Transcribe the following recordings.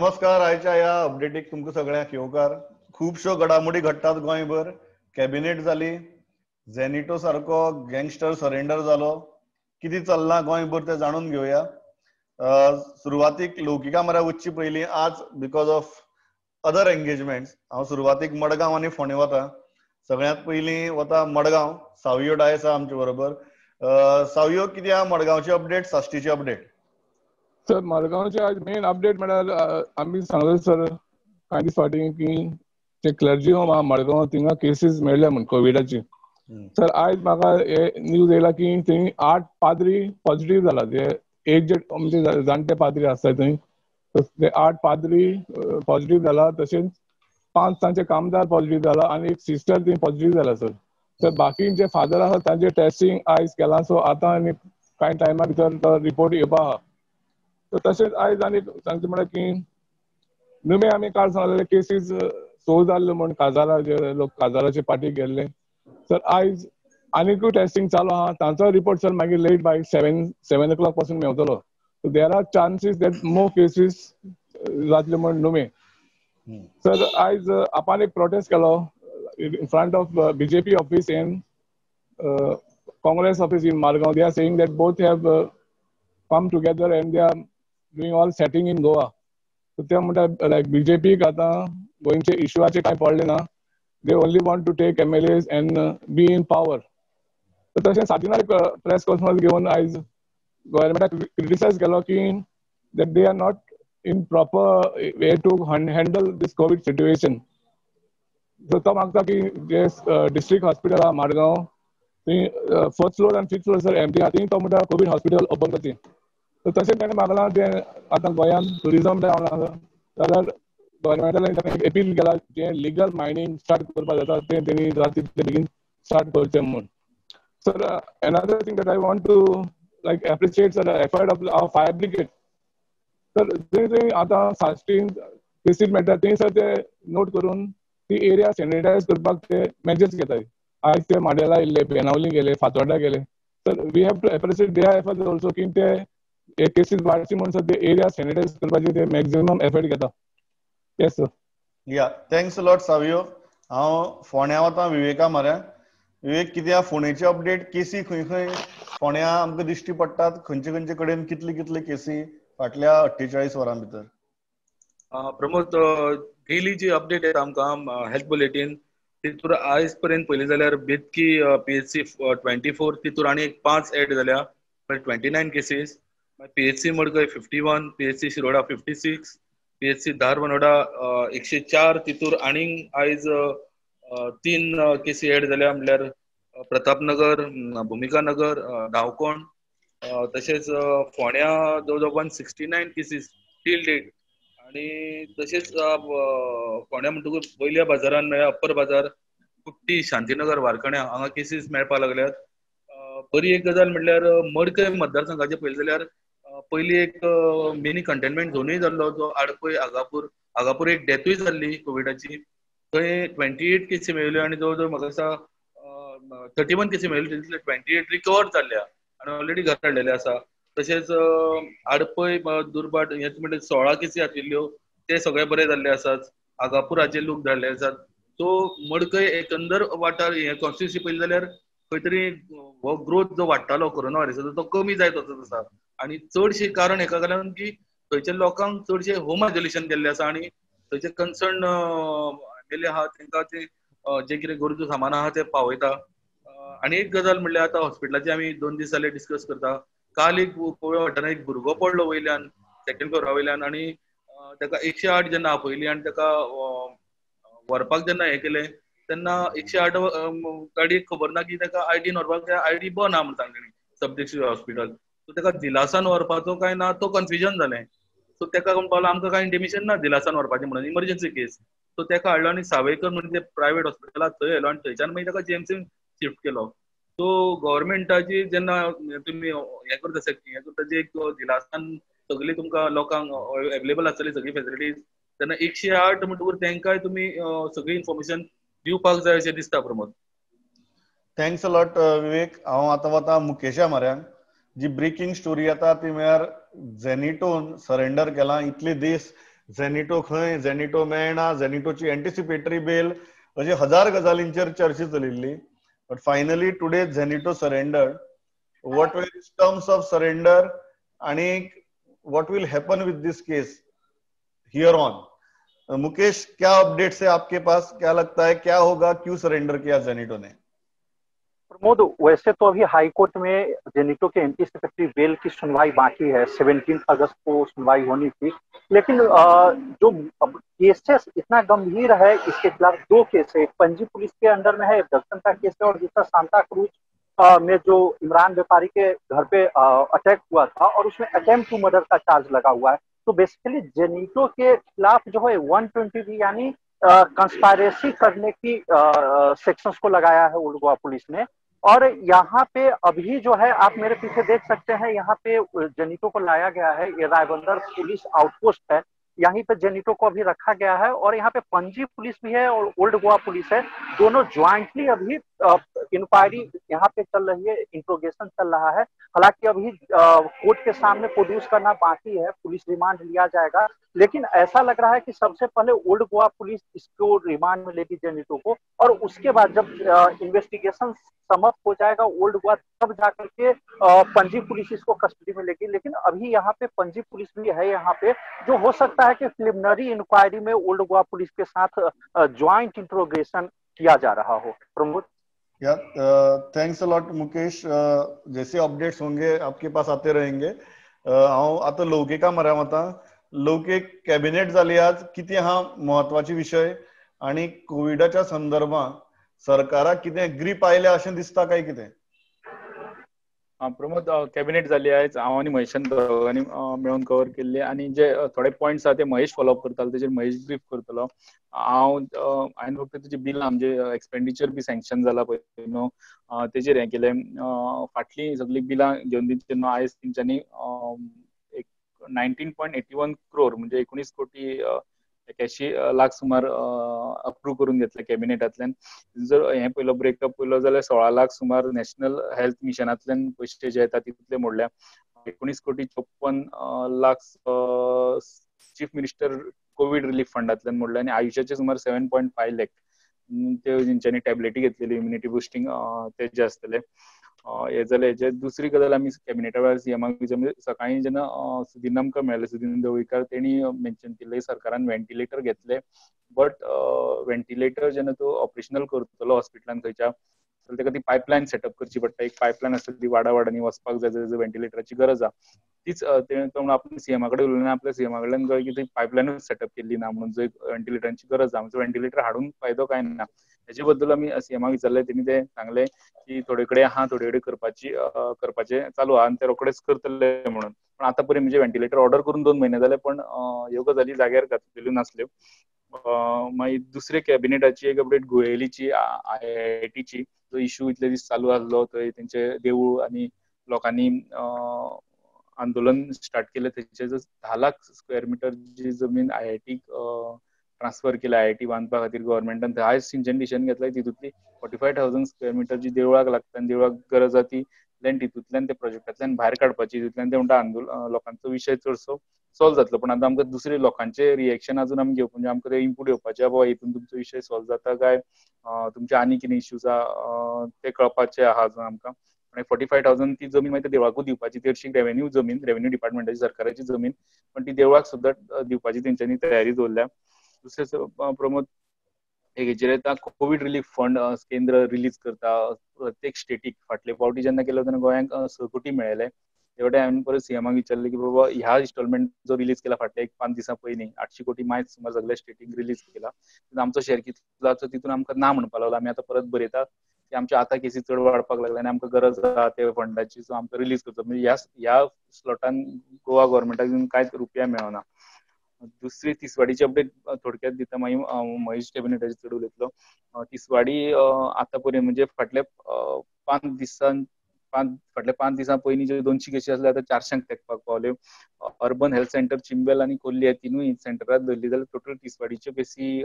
नमस्कार. आयच्या ह्या अपडेटीक तुमकां सगळ्यांक येवकार. खुबश्यो घडामोडी घडटात गोंयभर. कॅबिनेट जाली, झेनिटो सारको गँगस्टर सरेंडर जालो. कितें चल्लां गोंयभर तें जाणून घेवया. सुरवातीक लौकिका म्हऱ्या वचचे पयलीं आज बिकॉज ऑफ अदर एंगेजमेंट्स हांव सुरवातीक मडगांव आनी फोंडें वता. सगळ्यांत पयलीं वता मडगांव. सावयो डायस आसा आमचे बरोबर. सावयो, कितें आहा मडगांवची अपडेट, साश्टीची अपडेट? सर, मडगांवचे आज मेन अपडेट म्हळ्यार आमी सांगले सर कांय दीस फाटीं की जे क्लर्जी होम आहा मडगांव थिंगा केसीस मेळ्ळ्या म्हण कोविडाची. सर आयज म्हाका हे न्यूज येयला की थंय 8 पाद्री पॉझिटिव्ह जाला. जे एजड म्हणजे जाणटे पाद्री आसता थंय ते 8 पाद्री पॉझिटिव्ह जाला. तशेंच 5 तांचे कामदार पॉझिटिव्ह जाला आनी एक सिस्टर थंय पॉझिटिव्ह जाला सर. तर बाकी जे फादर आसा तांचे टेस्टिंग आयज केलां. सो आतां आनी कांय टायमा भितर तो रिपोर्ट येवपा आहा. तशेंच आयज आनी सांगचे म्हळ्यार की नुमे आमी काल सांगलेले केसीस सो जाल्ले म्हण काजारा जे लोक काजाराचे पार्टीक गेल्ले. सर आयज आनीकूय टेस्टिंग चालू आहा. तांचो रिपोर्ट सर मागीर लेट बाय 7 o'clock पासून मेवतलो. So there are chances that more cases जातले म्हण नुमे. सर आयज आपान एक प्रोटेस्ट केलो in front of BJP office and Congress office in Margao. They are saying that both have come together and they are doing all setting in Goa. So they are like BJP आता गोंयचे इश्यूचे काय पडले ना. They only want to take MLAs and be in power. तर तशें सातिनार press conference घेवन आयज गव्हर्मेंटाक criticise केलो की that they are not in proper way to handle this COVID situation. So तो मागता की जे डिस्ट्रिक्ट हॉस्पिटल आहा माडगांव थंय 4th फ्लोर आनी 5th फ्लोर सर एम्प्टी आहा. थंय तो म्हणटा कोवीड हॉस्पिटल ओपन करची. तर तशेंच ताणें मागलां जे आतां गोंयांत टुरिजम जाल्यार गव्हर्मेंटान ताका अपील केला जे लिगल मायनिंग स्टार्ट करपाक जाता तें तेणी जाता तितले बेगीन स्टार्ट करचें म्हूण. Sir another thing that I want to like appreciate the effort of our fire brigade. Sir थंय आतां साश्टीन केसीस मेळटा थंय सर ते नोट करून ती एरिया सॅनिटायज करपाक ते मेजर्स घेताय. आयज ते माडेला येयले, बेनावली गेले, फातोर्डा गेले. Sir we have to appreciate their efforts also की ते केसीस वाडची म्हणून सर ते एरिया सॅनिटायज करपाचे ते मॅक्झिमम एफर्ट घेता. Yes sir. या थँक्स अ लॉट सावयो. हांव फोंड्या वता विवेका म्हऱ्यान. विवेक, कितें आहा फोंडेची अपडेट? केसी खंय खंय फोंड्या आमकां दिश्टी पडटात? खंयचे खंयचे कडेन कितले कितले केसी फाटल्या 48 वरां भितर? प्रमोद, डेली जी अपडेट येता आमकां हेल्थ बुलेटीन तितूर आयज पर्यंत पयली जाल्यार बेतकी PHC 24 तितूर आनी 5 एड जाल्या 29 केसीस. PHC मडकय 51, PHC शिरोडा 56, PHC धारवनोडा 104 तितूर आनी आयज 3 केसी एड जाल्या म्हणल्यार प्रतापनगर, भूमिका नगर, गांवकोण. तशेंच फोंड्या जवळ 169 केसीस टील डेट. आणि तशेंच फोंड्या म्हणटकूच वयल्या बाजारान म्हळ्यार अप्पर बाजार, कुट्टी, शांतीनगर, वारकण्या हांगा केसीस मेळपाक लागल्यात. बरी एक गजाल म्हणल्यार मडकय मतदारसंघाचे पळयलें जाल्यार पयली एक मिनी कंटेनमेंट झोनूय जाल्लो जो आडपय आगापूर एक डेथूय जाल्ली कोविडाची. थंय 28 केसी मेळ्ळ्यो आनी जवळ जवळ म्हाका दिसता 31 केसी मेळ्ळ्यो. तितूंतले 28 रिकवर जाल्ल्या आनी ऑलरेडी घरा हाडलेले आसा. तशेंच आडपय दुर्बाट हेच म्हणजे 16 केसी आशिल्ल्यो ते सगळे बरे जाल्ले आसात. आगापुराचे लोक धाडले आसात. सो मडकय एकंदर वाठार हे कॉन्स्टिट्युन्सी पळयली जाल्यार खंय तरी हो ग्रोथ जो वाडटालो कोरोना वायरसाचो तो कमी जायत वचत आसा. आनी चडशे कारण हेका लागून की थंयच्या लोकांक चडशे होम आयसोलेशन केल्ले आसा आनी थंयचे कन्सर्न गेले आहा तांकां ते जे कितें गरजू सामान आहा ते पावयता. आनी एक गजाल म्हणल्यार आतां हॉस्पिटलाची आमी 2 दीस जाले डिस्कस करता. काल एक कोव्या वाठारांत एक भुरगो पडलो वयल्यान 2nd फ्लोरा वयल्यान आनी ताका 108 जेन्ना आपयली आनी ताका व्हरपाक जेन्ना हे केले तेन्ना 108 गाडयेक खबर ना की ताका आयडीन व्हरपाक आयडी बंद आहा म्हण सांगलें सब डिस्ट्रिक्ट हॉस्पिटल. सो ताका दिलासान व्हरपाचो काय ना तो कन्फ्युजन जालें. सो ताका म्हणपाक आमकां कांय इंटिमेशन ना दिलासान व्हरपाचें म्हणून, इमर्जन्सी केस. सो ताका हाडलो आनी सावयकर म्हणून ते प्रायवेट हॉस्पिटला थंय व्हेलो आनी थंयच्यान मागीर ताका GMCन शिफ्ट केलो. सो गव्हर्मेंटाची जेन्ना तुमी हे करता जे एक दिलासान सगळी तुमकां लोकांक अवेलेबल आसतली सगळी फेसिलिटीज तेन्ना 108 म्हणटकूच तांकांय तुमी सगळी इन्फॉर्मेशन दिवपाक जाय अशें दिसता प्रमोद. थँक्स अ लॉट विवेक. हांव आतां वता मुकेशा म्हऱ्यान. जी ब्रेकिंग स्टोरी येता ती म्हळ्यार झेनिटोन सरेंडर केला. इतले दीस झेनिटो खंय, झेनिटो मेळना, झेनिटोची एंटिसिपेटरी बेल, अशे हजार गजालींचेर चर्चा चलिल्ली. But finally today Zenito surrendered. What were its terms of surrender and what will happen with this case here on? Mukesh, क्या अपडेट्स है आपके पास? क्या लगता है क्या होगा? क्यों सरेंडर किया जेनिटो ने? प्रमोद, वैसे तो अभी हाई कोर्ट में जेनिटो के एंटीसिपेटरी बेल की सुनवाई बाकी है। 17 अगस्त को सुनवाई होनी थी, लेकिन जो केसेस इतना गंभीर है, इसके खिलाफ दो केस है। पणजी पुलिस के अंडर में है, एब्डक्शन का केस है, और दूसरा सांता क्रूज में जो इमरान व्यापारी के घर पे अटैक हुआ था और उसमें अटेम्प्ट टू मर्डर का चार्ज लगा हुआ है। तो बेसिकली जेनिटो के खिलाफ जो है 120 यानी कंस्पायरेसी करने की सेक्शंस को लगाया है ओल्ड गोवा पुलिस ने। और यहाँ पे अभी जो है, आप मेरे पीछे देख सकते हैं, यहाँ पे जेनिटो को लाया गया है। ये रायबंदर पुलिस आउटपोस्ट है, यहीं पे जेनिटो को अभी रखा गया है। और यहाँ पे पणजी पुलिस भी है और ओल्ड गोवा पुलिस है, दोनों ज्वाइंटली अभी इंक्वायरी यहाँ पे चल रही है, इंट्रोगेशन चल रहा है। हालांकि अभी कोर्ट के सामने प्रोड्यूस करना बाकी है, पुलिस रिमांड लिया जाएगा। लेकिन ऐसा लग रहा है कि सबसे पहले ओल्ड गोवा पुलिस इसको रिमांड में लेगी जेनिटो को, और उसके बाद जब इन्वेस्टिगेशन समाप्त हो जाएगा ओल्ड गोवा, तब जाकर के पणजी पुलिस इसको कस्टडी में लेगी। लेकिन अभी यहाँ पे पणजी पुलिस भी है यहाँ पे, जो हो सकता है कि प्रिलिमिनरी इंक्वायरी में ओल्ड गोवा पुलिस के साथ ज्वाइंट इंट्रोगेशन किया जा रहा हो। Pramod, thanks a lot Mukesh. जैसे अपडेट्स होंगे आपके पास आते रहेंगे. हांव आता लौकिका मऱ्या वता. लौकिक कॅबिनेट जाली आज. किती हा महत्वाचे विषय आणि कोविडाच्या संदर्भात सरकाराक कितें ग्रीप आयल्या अशें दिसता काय कितें? प्रमोद, कॅबिनेट जाली आयज. हांव आनी महेशान दोगांनी मेळून कव्हर केल्ली, आनी जे थोडे पॉयंट्स आहा ते महेश फॉलोअप करतालो, तेजेर महेश ब्रीफ करतलो. हांवें फक्त तेजी बिल म्हणजे एक्सपेंडिचर बी सँक्शन जाला पळय न्हू, तेजेर हें केलें. फाटलीं सगळीं बिलां घेवन तेन्ना आयज तेंच्यांनी 19.81 crore म्हणजे 19 कोटी 81 लाख सुमार अप्रूव्ह करून घेतले कॅबिनेटांतल्यान. जर हे पयलो ब्रेकअप पयलो जाल्यार 16 लाख सुमार नॅशनल हेल्थ मिशनांतल्यान पयशे जे येता तितले मोडल्या. 19 कोटी 54 lakh chief minister Covid relief फंडांतल्यान मोडले, आनी आयुष्याचे सुमार 7.5 लाख ते जेंच्यांनी टॅबलेटी घेतलेली इम्युनिटी बुस्टिंग ते जे आसतले. हे जाले. हेजे दुसरी गजाल आमी कॅबिनेटा वेळार सीएमाक सकाळी जेन्ना सुदीन आमकां मेळ्ळे, सुदीन ढवळीकर, तेणी मेन्शन केल्ले सरकारान व्हेंटिलेटर घेतले, बट व्हेंटिलेटर जेन्ना तो ऑपरेशनल करतलो हॉस्पिटलान खंयच्या, जाल्यार ताका ती पायपलायन सेटअप करची पडटा. एक पायपलायन आसता ती वाडांनी वचपाक जाय, जर व्हेंटिलेटराची गरज आहा. तीच आपण सीएमा कडेन उलयना, आपल्या सीएमा कडल्यान कळ्ळें की ती पायपलायनूच सेटअप केल्ली ना म्हणून, जंय व्हेंटिलेटरांची गरज आहा. व्हेंटिलेटर हाडून फायदो काय ना. हेजे बद्दल आमी सीएमाक विचारले, तेणी ते सांगले की थोडे कडेन आहा, थोडे कडेन करपाचे चालू आहा, आनी ते रोखडेच करतले म्हणून. पण आता पर्यंत म्हणजे व्हेंटिलेटर ऑर्डर करून 2 महिने जाले, पण ह्यो गजाली जाग्यार घातलेल्यो नासल्यो. मागीर दुसरे कॅबिनेटाची एक अपडेट गुळेलीची, IITची, जो इश्यू इतले दीस चालू आसलो, थंय तेंचे देवूळ आनी लोकांनी आंदोलन स्टार्ट केले. थंयचे 10 लाख स्क्वेअर मिटर जी जमीन IIT ट्रान्सफर केली, IIT बांदपा खातीर गव्हर्मेंटान. आयज तेंच्यांनी डिसिजन घेतलाय, तितूंतली 45,000 स्क्वेअर मिटर जी देवळाक लागता आनी देवळाक गरज आहा ती तितूंतल्यान ते प्रोजेक्टांतल्यान भायर काडपाची. तितूंतल्यान ते म्हणटा लोकांचो विशय चडसो सॉल्व जातलो. पण आतां आमकां दुसरे लोकांचे रिएक्शन अजून आमी घेवप, म्हणजे आमकां ते इनपूट येवपाचे, बाबा हितून तुमचो विशय सॉल्व जाता काय, तुमचे आनी कितें इश्यूज आहा ते कळपाचे आहा अजून आमकां. आणि 45,000 ती जमीन मागीर देवळाकूच दिवपाची. चडशी रेव्हेन्यू डिपार्टमेंटाची सरकाराची जमीन, पण ती देवळाक सुद्दां दिवपाची तेंच्यांनी तयारी दवरल्या. दुसरे प्रमोद, हेचेर येता कोविड रिलीफ फंड केंद्र रिलीज करता प्रत्येक स्टेटीक. फाटले फावटी जेन्ना केलो तेन्ना गोंयांक 6 कोटी मेळयले. तेवढे हांवें परत सीएमाक विचारले की बाबा ह्या इन्स्टॉलमेंट जो रिलीज केला फाटल्या 5 दिसां पयलीं 800 कोटी मायज सुमार सगळ्या स्टेटीक रिलीज केला. आमचो शेअर कितलो जाता तितून आमकां ना म्हणपाक लागलो. आमी आतां परत बरयता की आमच्या आतां केसी चड वाडपाक लागल्या आनी आमकां गरज आहा ते फंडाची, सो आमकां रिलीज करचो. म्हणजे ह्या स्लॉटान गोवा गव्हर्मेंटाक कांयच रुपया मेळना. दुसरी तिसवाडीची अपडेट थोडक्यात दिता, मागीर महेश कॅबिनेटाचेर चड उलयतलो. तिसवाडी आतां पर्यंत म्हणजे फाटल्या 5 दिसां पयलीं जे 200 केसी आसले, आतां 400 तेंकपाक पावल्यो. अर्बन हेल्थ सेंटर चिंबेल आनी कोल्ली ह्या तिनूय सेंटरांत धरली जाल्यार टोटल तिसवाडीच्यो केसी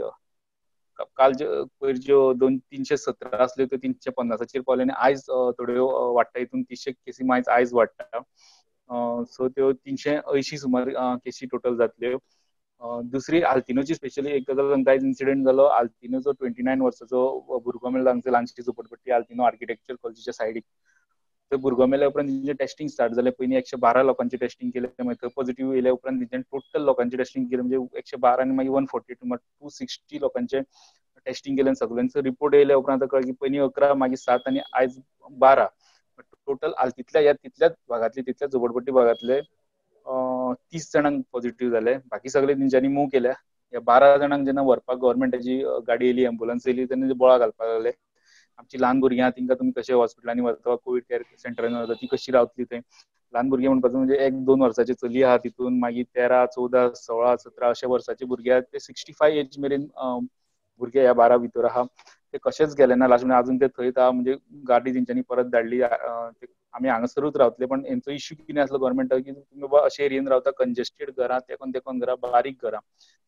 काल ज्यो 317 आसल्यो त्यो 350चेर पावले, आनी आयज थोड्यो वाडटा. हितून 300 केसी मायज आयज वाडटा. सो त्यो 380 सुमार केसी टोटल जातल्यो. दुसरी आल्तिनोची स्पेशली एक गजाल सांगता, इन्सिडेंट जालो आल्तिनोचो 29 वर्साचो भुरगो मेळ्ळो हांगसर ल्हानशी झोपडपट्टी आल्तिनो आर्किटेक्चर कॉलेजीच्या सायडीक. थंय भुरगो मेल्या उपरांत तेंचे टेस्टिंग स्टार्ट जालें. पयलीं 112 लोकांचे टेस्टिंग केलें, मागीर थंय पॉझिटिव्ह येयल्या उपरांत तेंच्यानी टोटल लोकांचे टेस्टिंग केलें, म्हणजे 112 आनी मागीर 142 म्हळ्यार 260 लोकांचे टेस्टिंग केलें. सगळ्यांचो रिपोर्ट येयल्या उपरांत कळ्ळें की पयलीं 11, मागीर 7 आनी आयज 12. टोटल तितल्याच भागातले, तितल्याच झोपडपट्टी भागातले 30 जाणांक पॉझिटिव्ह जाले. बाकी सगळे तेंच्यांनी मूव केल्या. ह्या 12 जाणांक जेन्ना व्हरपाक गव्हर्नमेंटाची गाडी येयली, एम्ब्युलन्स येयली, तेन्ना बोळा घालपाक लागले. आमची ल्हान भुरग्यां, तिंका तुमी कशे हॉस्पिटलांनी व्हरता, कोवीड केअर सेंटरांनी व्हरता, ती कशी रावतली थंय. ल्हान भुरगीं म्हणपाचो म्हणजे 1-2 वर्साची चली आहा तितून, मागीर 13, 14, 16, 17 अशे वर्साचे भुरगे ते 65 एज मेरेन भुरगे ह्या 12 भितर आहा. ते कशेच गेले ना लास्ट, अजून ते थंयच आहा. म्हणजे गाडी तेंच्यांनी परत धाडली. आमी हांगासरूच रावतले, पण हेंचो इश्यू कितें आसलो गव्हर्नमेंटाक की तुमी बाबा अशे एरियेन रावता, कंजेस्टेड घरां, तेकोन घरां, बारीक घरां,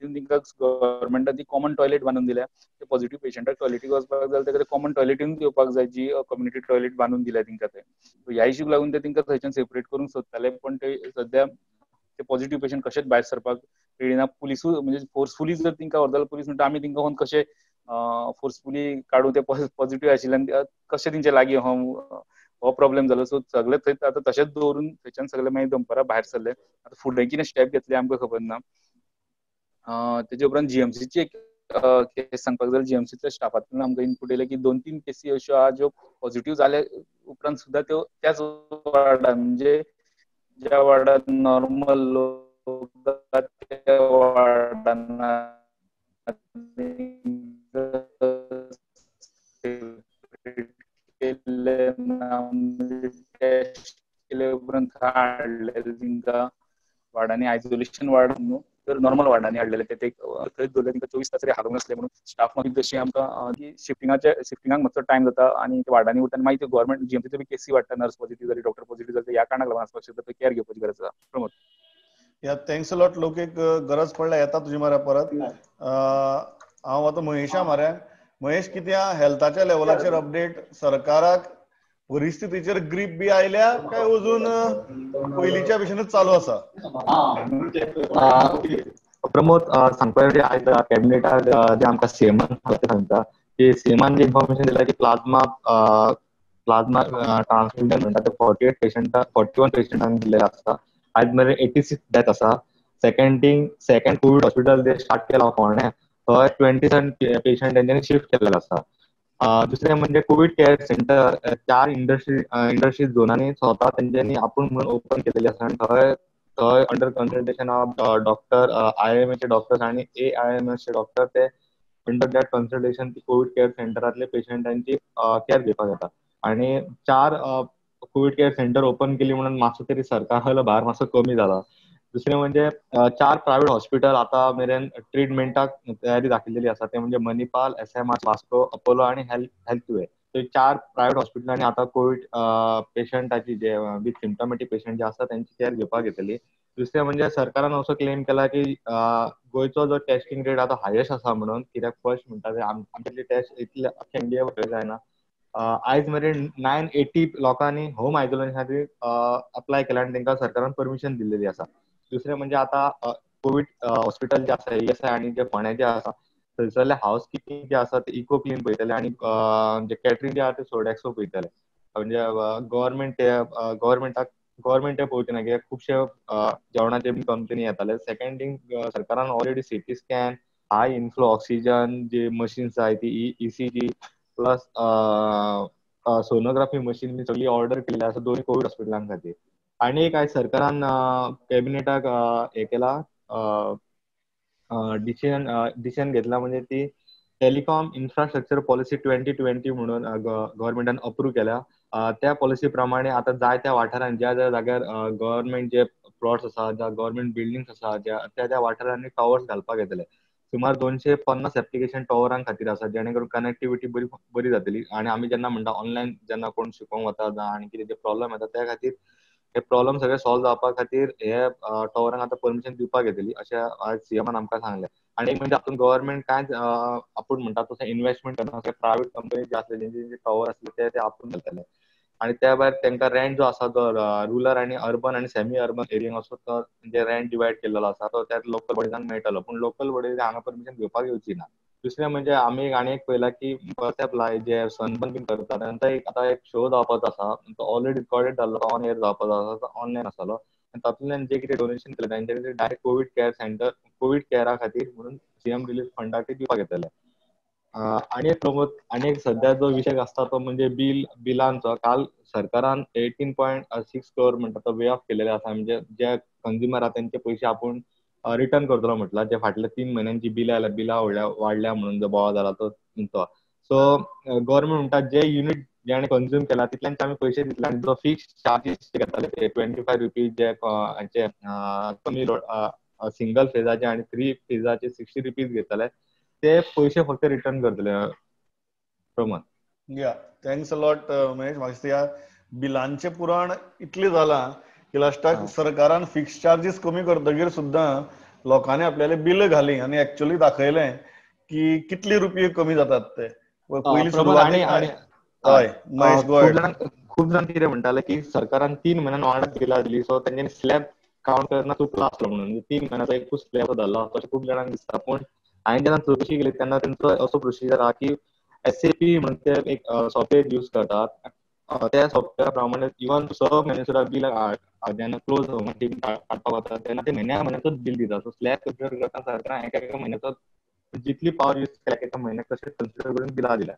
तितून तांकां गव्हर्नमेंटान ती कॉमन टॉयलेट बांदून दिल्या. ते पॉझिटिव्ह पेशंटाक टॉयलेटीक वचपाक जाय जाल्यार कॉमन टॉयलेटीनूच येवपाक जाय, जी कम्युनिटी टॉयलेट बांदून दिल्या तेंकां थंय. ह्या इश्यूक लागून ते तेंकां थंयच्यान सेपरेट करूंक सोदताले, पण ते सद्या ते पॉझिटिव्ह पेशंट कशेच भायर सरपाक रेडिना. पुलिसूय म्हणजे फोर्सफुली जर तेंकां व्हरतलो, पुलीस म्हणटा आमी तेंकां व्हरून कशे फोर्सफुली काडू, ते पॉझिटिव्ह आशिल्ल्यान कशे तेंचे लागीं हो प्रॉब्लेम जालो. सो सगळे थंय आतां तशेंच दवरून थंयच्यान सगळे मागीर दनपारां भायर सरले. आतां फुडें कितें स्टेप घेतले आमकां खबर ना. तेजे उपरांत जीएमसीची एक केस सांगपाक जाय. जीएमसीच्या स्टाफांतल्यान आमकां इनपूट येयलें की 2-3 केसी अश्यो आहा ज्यो पॉझिटिव्ह जाले उपरांत सुद्दां त्यो त्याच वार्डान, म्हणजे ज्या वार्डान नॉर्मल लोक त्या वार्डान टेस्ट केले उपरांत हाडले तेंकां वार्डांनी, आयसोलेशन वार्ड न्हू तर नॉर्मल वार्डांनी हाडलेले. ते थंयच दवरले, तेंकां 24 तास तरी हालूंक नासले म्हणून स्टाफ मागीर जशी आमकां शिफ्टिंगाक मातसो टायम जाता आनी वार्डांनी उरता. मागीर गव्हर्नमेंट जीएमसीच्यो बी केसी वाडटा, नर्स पॉझिटिव्ह जाली, डॉक्टर पॉझिटिव्ह जाली, ह्या कारणाक लागून आसपाक शकता. केअर घेवपाची गरज आसा. प्रमोद या थँक्स लॉट. लोक एक गरज पडल्या येता तुजी मरे परत. हांव आतां महेशा मरे. महेश, कित्या हेल्थाच्या लेवलाचेर अपडेट सरकाराक परिस्थितीचेर ग्रीप बी आयल्या काय अजून पयलींच्या भशेनूच चालू आसा? प्रमोद, सांगपा आयज कॅबिनेटाक जे आमकां सीएमान सांगता की सीएमान जे इन्फॉर्मेशन दिला की प्लाझ्मा ट्रान्सफ्युजन म्हणटा ते 41 पेशंटांक दिल्ले आसता. आयज मेरेन 86 डेथ आसा. सेकंड कोविड हॉस्पिटल जे स्टार्ट केला फोंड्या, थंय 27 पेशंट तेंच्यांनी शिफ्ट केल्ले आसा. दुसरें म्हणजे कोविड केअर सेंटर 4 इंडस्ट्री झोनांनी स्वता तेंच्यांनी आपूण म्हणून ओपन केलेले आसा. आनी थंय under consultation of doctor, IIMA चे डॉक्टर्स आनी AIMS चे डॉक्टर, ते under that consultation Covid care सेंटरांतले पेशंटांची केअर घेवपाक येता. आनी 4 कोविड केअर सेंटर ओपन केली म्हणून मातसो तरी सरकारालो भार मातसो कमी जाला. दुसरें म्हणजे 4 प्रायव्हेट हॉस्पिटल आतां मेरेन ट्रिटमेंटाक तयारी दाखयलेली आसा. ते म्हणजे मणिपाल, SMR, वास्को, अपोलो आनी हेल्थवे. 4 प्रायव्हेट हॉस्पिटलांनी आतां कोविड पेशंटाची जे विथ सिम्टमॅटीक पेशंट जे आसा त्यांची केअर घेवपाक येतली. दुसरें म्हणजे सरकारान असो क्लेम केला की गोंयचो जो टेस्टिंग रेट आतां हायेस्ट आसा म्हणून. कित्याक फर्स्ट म्हणटा ते आमचे टेस्ट इतले अख्ख्या इंडिया जायना. आयज मेरेन 980 लोकांनी होम आयसोलेशनाची अप्लाय केला आनी तांकां सरकारान परमिशन दिल्लेली आसा. दुसरें म्हणजे आतां कोविड हॉस्पिटल जे आसा ESI आनी जे फोंड्या जे आसा, थंयसरले हाऊस किपींग जे आसा ते इको क्लीन पळयतले आनी जे कॅटरिंग जे आहा ते सोडॅक्सो पळयतले. म्हणजे गव्हर्नमेंट पळोवचे ना, कित्याक खुबशे जेवणाचे बी कंपनी येताले. सेकंड थिंग, सरकारान ऑलरेडी CT स्कॅन, हाय इन्फ्लो ऑक्सिजन जे मशीन्स आहाय ती ECG प्लस सोनोग्राफी मशीन बी सगळी ऑर्डर केल्ली आसा दोन्ही कोविड हॉस्पिटलां खातीर. आनी एक आयज सरकारान कॅबिनेटाक हे केला, डिसिजन घेतला, म्हणजे ती टेलिकॉम इन्फ्रास्ट्रक्चर पॉलिसी 2020 म्हणून गव्हर्नमेंटान अप्रूव्ह केल्या. त्या पॉलिसी प्रमाणे आता जाय त्या वाठारांत ज्या जाग्यार गव्हर्नमेंट जे प्लॉट्स आसा, ज्या गव्हर्नमेंट बिल्डिंग्स आसा, त्या वाठारांनी टॉवर्स घालपाक येतले. सुमार 250 एप्लिकेशन टॉवरां खातीर आसा, जेणे करून कनेक्टिविटी बरी जातली. आनी आमी जेन्ना म्हणटा ऑनलायन जेन्ना कोण शिकोवंक वता आनी कितें जे प्रॉब्लेम येता त्या खातीर हे प्रॉब्लेम सगळे सॉल्व जावपा खातीर हे टॉवरांक आतां परमिशन दिवपाक येतली, अशें आयज सीएमान आमकां सांगलें. आनी एक म्हणजे हातून गव्हर्नमेंट कांयच आपूण म्हणटा तसो इन्व्हेस्टमेंट करना, प्रायव्हेट कंपनी जे आसले जेंचे टॉवर आसले ते आपूण घालतले. आणि त्या भायर तांकां रेंट जो आसा तो रुरल आनी अर्बन आनी सेमी अर्बन एरियान असो तो म्हणजे रेंट डिवायड केलेलो आसा तो त्या लोकल बॉडीजांक मेळटलो, पूण लोकल बॉडीज हांगा परमिशन घेवपाक येवची ना. दुसरें म्हणजे आमी आनी एक पळयला की बटरफ्लाय जे सनबर्न बीन करतात तांचा एक आतां एक शो जावपाचो आसा, तो ऑलरेडी रिकॉर्डेड जाल्लो, ऑन एअर जावपाचो आसा, तो ऑनलायन आसतलो. तातूंतल्यान जे कितें डोनेशन केलें तांचे खातीर direct Covid care centre, Covid केअरा खातीर म्हणून सीएम रिलीफ फंडाक ते दिवपाक येतले. आणि एक प्रमोद, आणि एक सध्या जो विषय आसता तो म्हणजे बिलांचो. काल सरकारान 18.6 करोड म्हणटा तो वे ऑफ केलेले आसा, म्हणजे जे कंझ्युमर आहा त्यांचे पयशे आपूण रिटर्न करतलो म्हटला, जे फाटल्या 3 म्हयन्यांची बिलां आयल्या, बिलां वाडल्या म्हणून जो बोवाळ जाला तो. सो गव्हर्नमेंट म्हणटा जे युनिट जेणे कंझ्युम केला तितल्यांचे आमी पयशे दितले, आनी जो फिक्स चार्जीस घेताले ते 25 रुपीज जे कमी सिंगल फेजाचे आनी 3 फेजाचे 60 रुपीज घेतले, ते पयशे फक्त रिटर्न करतले. प्रमाण या थँक्स अ लॉट महेश. म्हाका दिसता बिलांचे पुराण इतलें जालां की लास्टाक सरकारान फिक्स चार्जीस कमी करतकीर सुद्दां लोकांनी आपल्याले बिल घाली आनी एक्चुअली दाखयलें की कितले रुपये कमी जातात ते. पयलीं सुरवातेक हय महेश गो अहेड. खूप जाण कितें म्हणटाले की सरकारान 3 म्हयन्यान वाडत बिलां दिली, सो तेंच्यांनी स्लॅब काउंट करना चुकलो आसलो म्हणून 3 म्हयन्याचो एकूच स्लॅब धरलो अशें खूब जाणांक दिसता. पूण हांवें जेन्ना चवकशी केली तेन्ना तेंचो असो प्रोसिजर आहा की SAP म्हणून ते एक सॉफ्टवेअर यूज करतात, त्या सॉफ्टवेअरा प्रमाणे इवन 6 म्हयने सुद्दां बिल जेन्ना क्लोज काडपाक वता तेन्ना ते म्हयन्याचोच बिल दिता. सो स्लॅब कन्सिडर करता सरकारान एका म्हयन्याचो जितली पावर यूज केल्या एका म्हयन्याक तशें कन्सिडर करून बिलां दिल्या.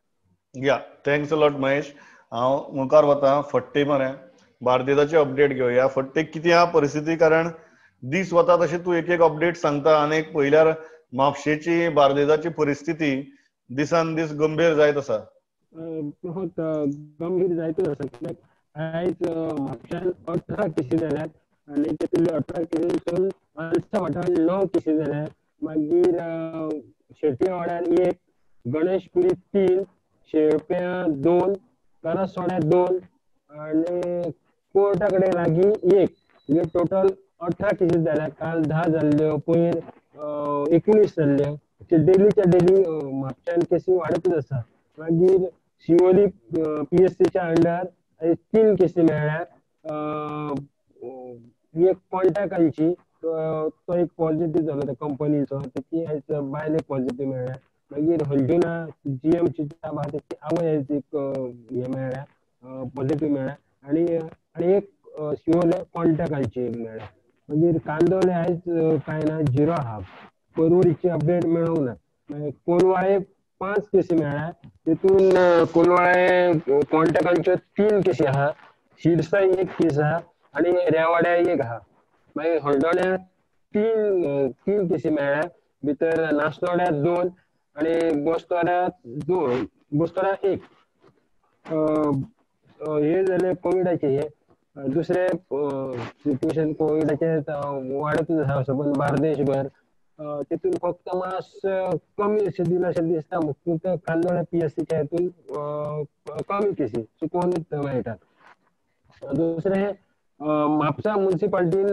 या थँक्स अ लॉट महेश. हांव मुखार वता. फट्टे मरे बार्देजाची अपडेट घेवया. फट्टे कितें आहा परिस्थिती, कारण दीस वता तशें तूं एक एक अपडेट सांगता आनी एक पयल्यार म्हापशेची बार्देजाची परिस्थिती दिसान दीस गंभीर जायत आसा. बहुत गंभीर जायतच आसा, कित्याक आयज म्हापशान 18 केसी जाल्यात आनी तेतूंतले 18 केसींतून आलसा वाठारांत 9 केसी जाल्यात. मागीर शेट्या वाड्यार 1, गणेशपुरी 3, शेळप्या 2, करसवाड्या 2 आनी कोर्टा कडेन लागीं 1, म्हणजे टोटल 18 केसी जाल्यात. काल 10 जाल्ल्यो, पयर 19 जाल्ल्यो. डेलीच्या डेली म्हापशान केसी वाडतच आसा. मागीर शिवोली PSCच्या अंडर 3 केसी मेळ्ळ्या. एक कॉन्टॅक्टांची तो एक पॉझिटिव्ह जालो त्या कंपनीचो, तेची आयज बायल एक पॉझिटिव्ह मेळ्ळ्या. मागीर हंजुना GMCच्या तेची आवय आयज एक हे मेळ्ळ्या, पॉझिटिव्ह मेळ्ळ्या. आनी एक शिवोले कॉन्टॅक्टांची मेळ्ळ्या. मागीर कांदोळे आयज कांय ना, 0 आहा. परवरीची अपडेट मेळोंक ना. कोलवाळे 5 केसी मेळ्ळ्या, तेतून कोलवाळे कॉन्टॅक्टांच्यो 3 केसी आहा, शिरसाय 1 केस आहा आनी रेवाड्या 1 आहा. मागीर हळदोण्या 3 केसी मेळ्ळ्या, भितर नासनोड्या 2 आनी बोस्तोऱ्या 1. हे जाले कोविडाचे. हे दुसरे सिच्युएशन कोविडाचे वाडतच आसा सबंद बार्देशभर. तेतून फक्त मास कमी अशें दिसता म्हाका. कांदोळ्या PSCच्या हेतून कमी केसी चुकोवनूच मेळटात. दुसरे म्हापसा म्युनिसिपालिटीन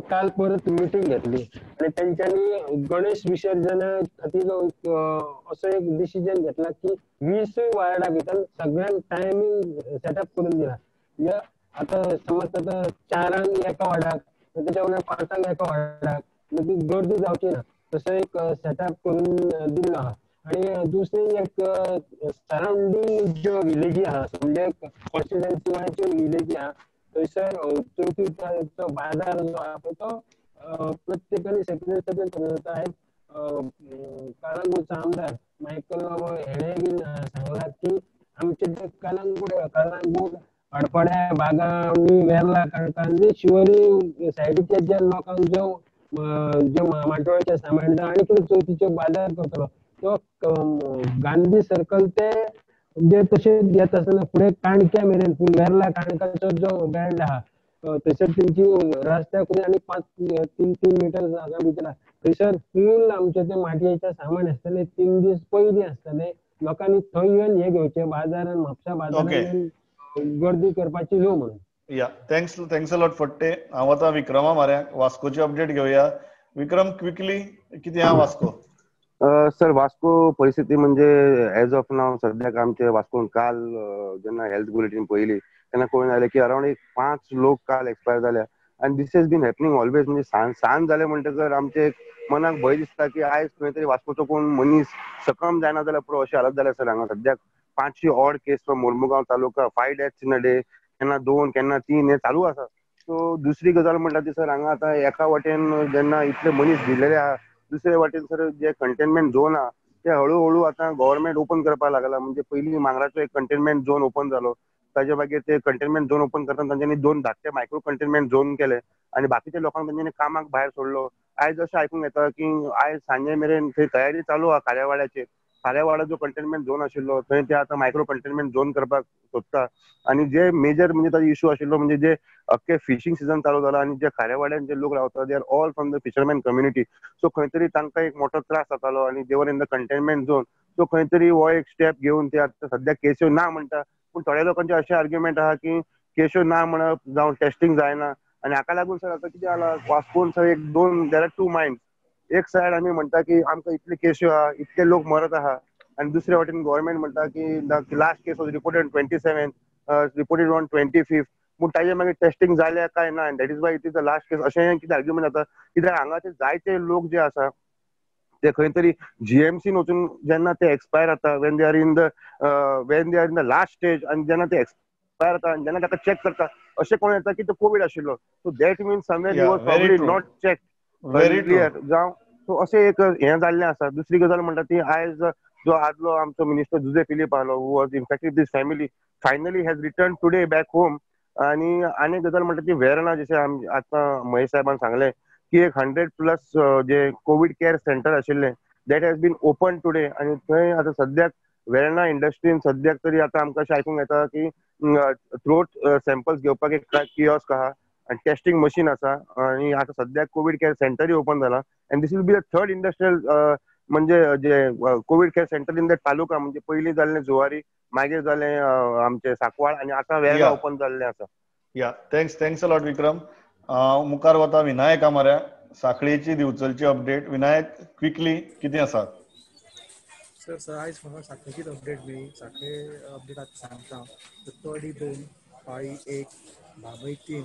काल परत मिटींग घेतली आनी तेंच्यांनी गणेश विसर्जना खातीर असो एक डिसिजन घेतला की 20 वार्डा भितर सगळ्यांक टायमींग सेटअप करून दिला. म्हणजे आतां समज आतां 4 एका वार्डाक, तेच्या वयल्यान 5 एका वार्डाक, ती गर्दी जावची ना तसो एक सेटअप करून दिल्लो आहा. आनी दुसरी एक सराउंडींग ज्यो विलेजी आहा, म्हणजे कॉन्स्टिट्युएन्सी वायज विलेजी आहा, थंयसर चवथीचो बाजार जो आहा तो प्रत्येकानी सेपरेट जाता. कळंगूटचो आमदार मायकल बाबा हेणे बीन सांगला की आमचे जे कळंगूट अडपड्या बागा आनी वेर्ला काणकां शिवोली सायडीच्या ज्या लोकांक ज्यो माटोळ्याच्या सामांडा आनी कितें चवथीच्यो बाजार करतलो तो गांधी सर्कल ते म्हणजे तशें येत आसतना फुडें काणक्या मेरेन वेर्ला काणकाचो जो बँड आहा थंयसर तेंची रस्त्याक आनी 3 मिटर जागा भितर आहा. थंयसर फूल आमचे ते माटयेचे सामान आसतले. 3 दीस पयलीं आसतले. लोकांनी थंय येवन हे घेवचे बाजारान, म्हापसा बाजारान गर्दी करपाची न्हू म्हणून. या थँक्स अ लॉट फट्टे. हांव आतां विक्रमा म्हाऱ्याक वास्कोची अपडेट घेवया. विक्रम, क्विकली कितें आहा वास्को? सर, वास्को परिस्थिती म्हणजे एज ऑफ नाव सद्याक आमचे वास्कोन काल जेन्ना हेल्थ बुलेटिन पयली तेन्ना कळून आयलें की अरावंड एक 5 लोक काल एक्सपायर जाल्या आनी दिस हेज बीन हॅपनिंग ऑलवेज. म्हणजे सांज जाले म्हणटकर आमचे मनाक भंय दिसता की आयज खंय तरी वास्कोचो कोण मनीस सकम जायना जाल्यार पुरो अशें हालत जाल्या सर हांगा सद्याक 500 odd case from Mormugao taluka, 5 deaths in a day, केन्ना 2 केन्ना 3 हे चालू आसा. सो दुसरी गजाल म्हणटा ती सर हांगा आतां एका वाटेन जेन्ना इतले मनीस भिल्लेले आहा, दुसरे वाटेन सर जे कंटेनमेंट झोन आहा ते हळू आतां गव्हर्नमेंट ओपन करपाक लागला. म्हणजे पयलीं मांगराचो एक कंटेनमेंट झोन ओपन जालो, ताजे मागीर ते कंटेनमेंट झोन ओपन करतना तांच्यांनी 2 धाकटे मायक्रो कंटेनमेंट झोन केले आनी बाकीच्या लोकांक तांच्यांनी कामाक भायर सोडलो. आयज अशें आयकूंक येता की आयज सांजे मेरेन थंय तयारी चालू आहा कार्यावाड्याचेर. कार्यावाडा जो कंटेनमेंट झोन आशिल्लो थंय ते आतां मायक्रो कंटेनमेंट झोन करपाक सोदता. आनी जे मेजर म्हणजे ताजो इश्यू आशिल्लो म्हणजे जे अख्खे फिशींग सीझन चालू जाला आनी जे कार्यावाड्यान जे लोक रावता they are all from the fisherman community. So खंय तरी तांकां एक मोठो त्रास जातालो आनी they were in the containment zone. So खंय तरी हो एक स्टेप घेवन ते आतां सद्याक केस्यो ना म्हणटा. पूण थोड्या लोकांचे अशें आर्ग्युमेंट आहा की केस्यो ना म्हणप जावं टेस्टिंग जायना. आनी हाका लागून सर आतां कितें जाला वास्कोन सर एक 2 देर आर 2 मायंड्स. एक सायड आमी म्हणटा की आमकां इतले केस्यो आहा, इतले लोक मरत आहा, आनी दुसरे वाटेन गव्हर्नमेंट म्हणटा की the last case was reported 27, reported on 25th. पूण ताजे मागीर टेस्टिंग जाल्या काय ना, that is why it is the last case अशें कितें आर्ग्युमेंट जाता. कित्याक हांगाचे जायते लोक जे आसा ते खंय तरी जीएमसीन वचून जेन्ना ते एक्सपायर जाता when they are in the last stage, आनी जेन्ना ते एक्सपायर जाता आनी जेन्ना ताका चॅक करता अशें कोण येता की तो कोवीड आशिल्लो. So that means somewhere he was probably not check clear जावं. सो अशें एक हें जाल्लें आसा. दुसरी गजाल म्हणटा ती आयज जो आदलो आमचो मिनिस्टर जुजे फिलीप आलो, who was infected this family, finally has return today back home. आनी गजाल म्हणटा ती वेर्ना जशें आतां महेश साहेबान सांगलें की एक 100+ जे कोवीड केअर सेंटर आशिल्ले that has been open today. आनी थंय आतां सद्याक वेर्ना इंडस्ट्रीन सद्याक तरी आतां आमकां अशें आयकूंक येता की थ्रोट सॅम्पल्स घेवपाक एक कियोस्क आहा आनी टेस्टिंग मशीन आसा. आनी आतां सद्याक कोवीड केअर सेंटरूय ओपन जाला. आनी this will be the third industrial म्हणजे जे Covid care centre in the taluka. म्हणजे पयलीं जाल्लें जुवारी, मागीर जालें आमचें सांकवाळ आनी आतां वेर्ना ओपन जाल्लें आसा. या थँक्स अ लॉट विक्रम. मुखार वता विनायक आमाऱ्या, साखळेची दिवचलची अपडेट. विनायक क्विकली कितें आसा? सर आयज म्हाका साखळेचीच अपडेट मेळ्ळी. साखळे अपडेट आतां सांगता. तोडी 2, पाळी 1, बाबय 3,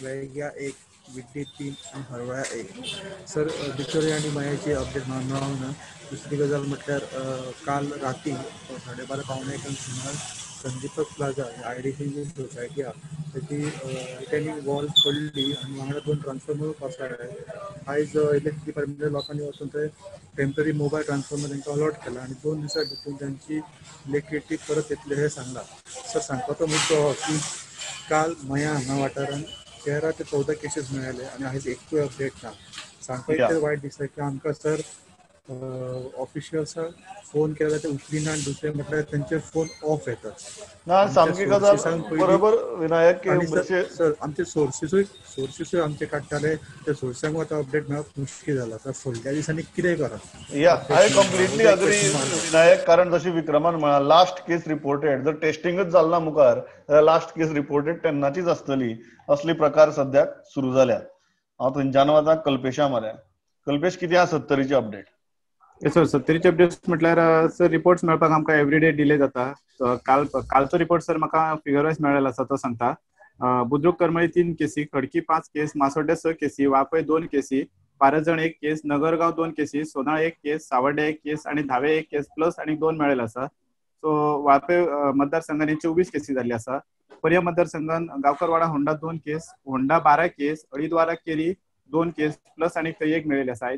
वेळग्या 1, विड्डे 3 आनी हरवळ्या 1. सर बिचोरे आनी मायाची अपडेट म्हाका मेळोंक ना. दुसरी गजाल म्हटल्यार काल राती 12:30 सुमार संदीपक प्लाझा IDC सोसायटी आहा त्याची रिटर्निंग वॉल पडली आनी वांगडा 2 ट्रान्सफॉर्मर कोसळ्ळे. आयज इलेक्ट्रिसिटी डिपार्टमेंटच्या लोकांनी वचून थंय टेम्पररी मोबायल ट्रान्सफॉर्मर तांकां अलॉट केला आनी 2 दिसां भितर तांची इलेक्ट्रिसिटी परत येतली हें सांगलां. सर सांगपाचो मुद्दो हो की काल मया हांगा वाठारांत 13 ते 14 केसीस मेळ्ळे आनी आयज एकूय अपडेट ना. सांगपाक इतलें वायट दिसता की आमकां सर ऑफिशियल्सांक फोन केल्यार ते उखलिना आनी दुसरें म्हटल्यार तेंचे फोन ऑफ येतात. ना सामकी गजाल बरोबर विनायक. आनी सर आमचे सोर्सीसूय आमचे काडटाले, त्या सोर्सांक आतां अपडेट मेळप मुश्कील जाला. तर फुडल्या दिसांनी कितें करप? या आय कम्प्लिटली अग्री विनायक. कारण जशें विक्रमान म्हळां लास्ट केस रिपोर्टेड, जर टेस्टिंगच जाल ना मुखार जाल्यार लास्ट केस रिपोर्टेड तेन्नाचीच आसतली. असले प्रकार सद्याक सुरू जाल्यात. हांव थंयच्यान वता कल्पेशा म्हऱ्या. कल्पेश कितें आसा 70ची अपडेट? सर 70ची अपडेट्स म्हटल्यार सर रिपोर्ट्स मेळपाक आमकां एवरीडे डिले जाता. कालचो रिपोर्ट सर म्हाका फिगर वायज मेळ्ळेलो आसा तो सांगता. बुद्रुक करमळी 3 केसी, खडकी 5 केस, मासोड्डे 6 केसी, वापय 2 केसी, पारजण 1 केस, नगरगांव 2 केसी, सोनाळ 1 केस, सावड्डे 1 केस आनी धावे 1 केस प्लस आनी 2 मेळ्ळेले आसा. सो वापय मतदारसंघांनी 24 केसी जाल्ली आसा. पर्या मतदारसंघान गांवकरवाडा होंडा 2 केस, होंडा 12 केस, अळीदवारा केरी 2 केस प्लस आनी थंय 1 मेळ्ळेली आसा.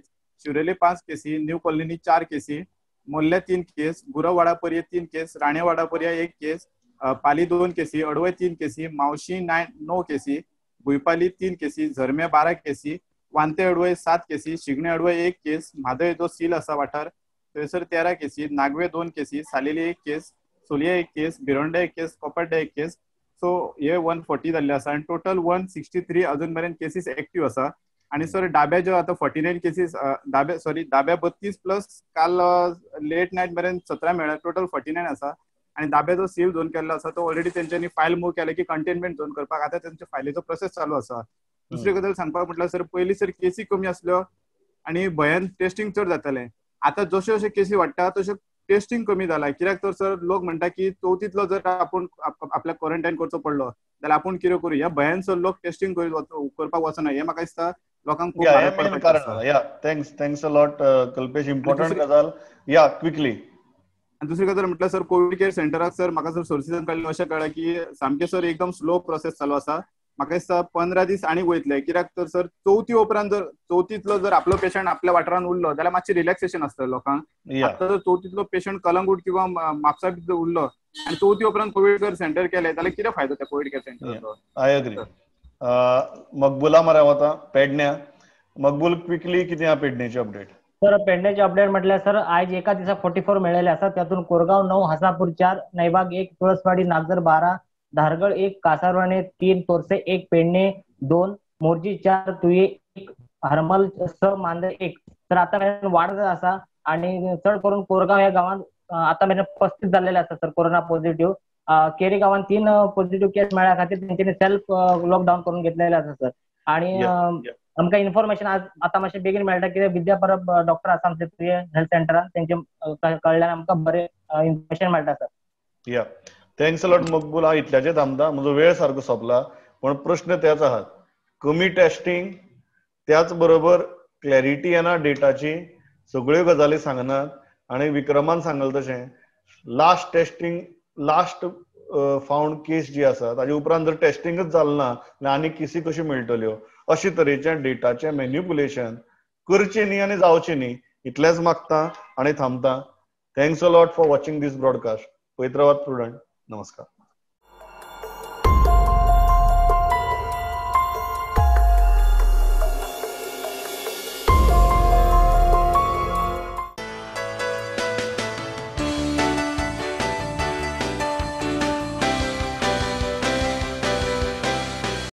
शिवरेले 5 केसी, न्यू कॉलनी 4 केसी, मोल्ल्या 3 केस, गुरववाडा पर्या 3 केस, राणेवाडा पर्या 1 केस, पाली 2 केसी, अडवय 3 केसी, मावशी 9 केसी, भुईपाली 3 केसी, झरम्या 12 केसी, वांते अडवय 7 केसी, शिगणे अडवय 1 केस, म्हादय जो सील आसा वाठार थंयसर 13 केसी, नागवे 2 केसी, सालेली 1 केस, सोलया 1 केस, बिरोंडे 1 केस, कोपर्डे 1 केस. सो हे 140 जाल्ले आसा आनी टोटल 163 अजून मेरेन केसीस एक्टीव आसा. आनी सर डाब्या ज्यो आतां 49 केसीस डाब्या 32 प्लस काल लेट नायट मेरेन 17 मेळ्ळ्या. टोटल 49 आसा. आनी दाब्या जो सील झोन केल्लो आसा तो ऑलरेडी तेंच्यांनी फायल मूव केला की कंटेनमेंट झोन करपाक. आतां तेंच्या फायलीचो प्रोसेस चालू आसा. दुसरी गजाल सांगपाक म्हटल्यार सर पयलीं सर केसी कमी आसल्यो आनी भयान टेस्टिंग चड जातालें. आतां जश्यो जश्यो केसी वाडटा तश्यो टेस्टिंग कमी जाला कित्याक तर सर लोक म्हणटा की चवथीतलो जर आपण आपल्याक क्वारंटाईन करचो पडलो जाल्यार आपण कितें करू ह्या भयान सर लोक टेस्टिंग करपाक वचना हे म्हाका दिसता लोकांक खूब भायर पडपाचें आसा. या thanks a lot Kalpesh. Important गजाल. या क्विकली. आणि दुसरी गजाल म्हटल्यार सर कोविड केअर सेंटराक सर म्हाका सर सोर्सिसान कळ्ळें अशें कळ्ळें की सामकें सर एकदम स्लो प्रोसेस चालू आसा. म्हाका दिसता 15 दीस आनी वयतले कित्याक तर सर चवथी उपरांत जर चवथीतलो जर आपलो पेशंट आपल्या वाठारांत उरलो जाल्यार मातशें रिलॅक्सेशन आसतलें लोकांक. आतां जर चवथीतलो पेशंट कलंगूट किंवा म्हापसा भितर उरलो आनी चवथी उपरांत कोविड केअर सेंटर केलें जाल्यार कितें फायदो त्या कोविड केअर सेंटराचो. I agree. मकबुला मरे वता पेडण्या. मकबूल क्विकली कितें आहा पेडण्याची अपडेट? सर पेडण्याचे अपडेट म्हटल्यार सर आयज एका दिसाक 44 मेळिल्ले आसात. तातूंत कोरगांव 9, हसापूर 4, नैबाग 1, तुळसवाडी नागझर 12, धारगळ 1, कासारवाणे 3, तोरसे 1, पेडणे 2, मोर्जी 4, तुये 1, हरमल 6, मांदर 1. तर आता वाढत आसा आणि चड करून कोरगांव ह्या गावात आता 35 जाल्लेले आसा सर कोरोना पॉझिटिव्ह. केरी गावात 3 पॉझिटिव्ह केस मेळ्ळ्या खातीर तेंच्यांनी सेल्फ लॉकडाऊन करून घेतलेले आसा सर. आणि आमकां इन्फॉर्मेशन आज आता मातशें बेगीन मेळटा कित्याक विद्या परब डॉक्टर आसा आमचे तुये हेल्थ सेंटरान तेंचे कळ्ळ्यान आमकां बरें इन्फॉर्मेशन मेळटा सर. या थँक्स अ लॉट मकबूल. हांव इतल्याचें थांबता. म्हजो वेळ सारको सोंपला पण प्रश्न तेच आहात. कमी टेस्टिंग त्याच बरोबर क्लॅरिटी येना डेटाची. सगळ्यो गजाली सांगनात आनी विक्रमान सांगले तशें लास्ट टेस्टिंग लास्ट फावंड केस जी आसा ताजे उपरांत जर टेस्टिंगच जालें ना जाल्यार आनी केसी कश्यो मेळटल्यो. अशे तरेचें डेटाचें मॅन्युपुलेशन करचें न्ही आनी जावचें न्ही इतलेंच मागता आनी थांबता. Thanks a lot for watching this broadcast. पळयत रावात प्रुडंट. नमस्कार.